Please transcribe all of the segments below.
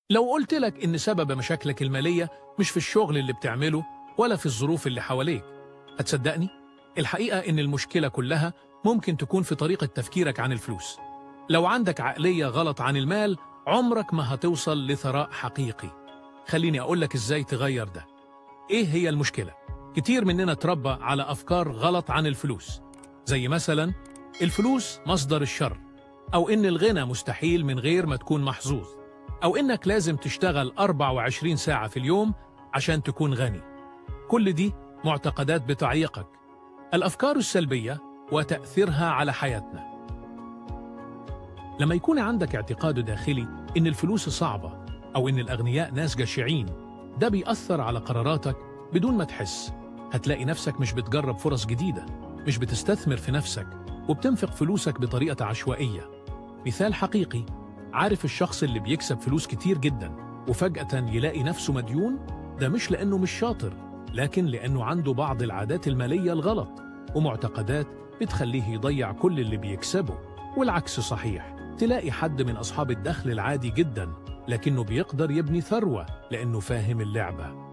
لو قلت لك إن سبب مشاكلك المالية مش في الشغل اللي بتعمله ولا في الظروف اللي حواليك، هتصدقني؟ الحقيقة إن المشكلة كلها ممكن تكون في طريقة تفكيرك عن الفلوس. لو عندك عقلية غلط عن المال عمرك ما هتوصل لثراء حقيقي. خليني أقولك إزاي تغير ده. إيه هي المشكلة؟ كتير مننا اتربى على أفكار غلط عن الفلوس، زي مثلا الفلوس مصدر الشر، أو إن الغنى مستحيل من غير ما تكون محظوظ، أو إنك لازم تشتغل 24 ساعة في اليوم عشان تكون غني. كل دي معتقدات بتعيقك. الأفكار السلبية وتأثيرها على حياتنا. لما يكون عندك اعتقاد داخلي إن الفلوس صعبة أو إن الأغنياء ناس جشعين، ده بيأثر على قراراتك بدون ما تحس. هتلاقي نفسك مش بتجرب فرص جديدة، مش بتستثمر في نفسك، وبتنفق فلوسك بطريقة عشوائية. مثال حقيقي، عارف الشخص اللي بيكسب فلوس كتير جدا وفجأة يلاقي نفسه مديون؟ ده مش لأنه مش شاطر، لكن لأنه عنده بعض العادات المالية الغلط ومعتقدات بتخليه يضيع كل اللي بيكسبه. والعكس صحيح، تلاقي حد من أصحاب الدخل العادي جدا لكنه بيقدر يبني ثروة لأنه فاهم اللعبة.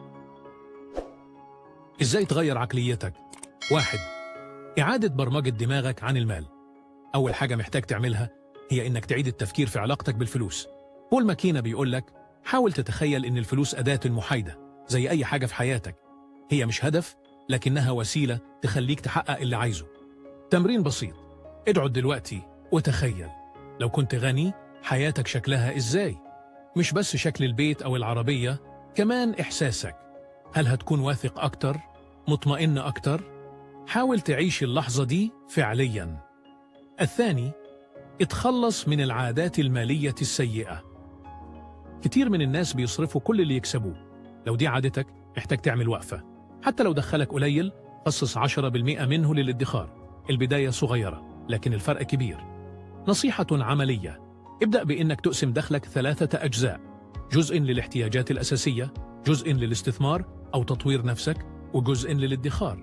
إزاي تغير عقليتك؟ 1. إعادة برمجة دماغك عن المال. أول حاجة محتاج تعملها هي إنك تعيد التفكير في علاقتك بالفلوس. بول ماكينا بيقولك حاول تتخيل إن الفلوس أداة محايدة زي أي حاجة في حياتك. هي مش هدف، لكنها وسيلة تخليك تحقق اللي عايزه. تمرين بسيط، اقعد دلوقتي وتخيل لو كنت غني حياتك شكلها إزاي؟ مش بس شكل البيت أو العربية، كمان إحساسك. هل هتكون واثق أكتر؟ مطمئن أكتر؟ حاول تعيش اللحظة دي فعلياً. الثاني، اتخلص من العادات المالية السيئة. كتير من الناس بيصرفوا كل اللي يكسبوه. لو دي عادتك محتاج تعمل وقفة. حتى لو دخلك قليل، خصص 10% منه للادخار. البداية صغيرة لكن الفرق كبير. نصيحة عملية، ابدأ بإنك تقسم دخلك 3 أجزاء: جزء للاحتياجات الأساسية، جزء للاستثمار أو تطوير نفسك، وجزء للادخار.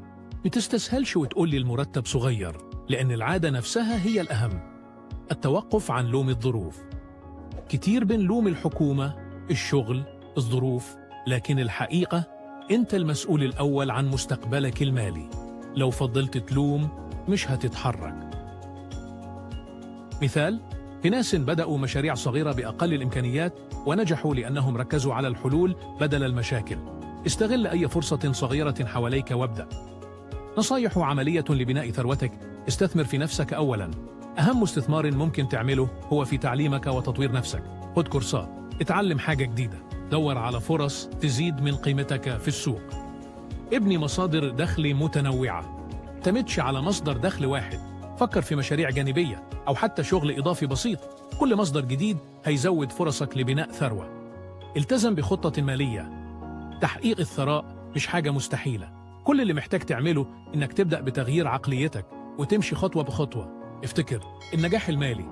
ما تستسهلش وتقول لي المرتب صغير، لأن العادة نفسها هي الأهم. التوقف عن لوم الظروف. كتير بنلوم الحكومة، الشغل، الظروف، لكن الحقيقة أنت المسؤول الأول عن مستقبلك المالي. لو فضلت تلوم مش هتتحرك. مثال، في ناس بدأوا مشاريع صغيرة بأقل الإمكانيات ونجحوا لأنهم ركزوا على الحلول بدل المشاكل. استغل أي فرصة صغيرة حواليك وابدأ. نصايح عملية لبناء ثروتك. استثمر في نفسك أولاً. أهم استثمار ممكن تعمله هو في تعليمك وتطوير نفسك. خد كورسات، اتعلم حاجة جديدة، دور على فرص تزيد من قيمتك في السوق. ابني مصادر دخل متنوعة. تمتش على مصدر دخل واحد. فكر في مشاريع جانبية أو حتى شغل إضافي بسيط. كل مصدر جديد هيزود فرصك لبناء ثروة. التزم بخطة مالية. تحقيق الثراء مش حاجة مستحيلة. كل اللي محتاج تعمله إنك تبدأ بتغيير عقليتك وتمشي خطوة بخطوة. افتكر، النجاح المالي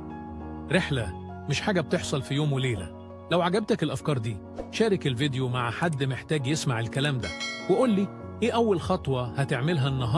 رحلة، مش حاجة بتحصل في يوم وليلة. لو عجبتك الأفكار دي، شارك الفيديو مع حد محتاج يسمع الكلام ده، وقول لي إيه أول خطوة هتعملها النهاردة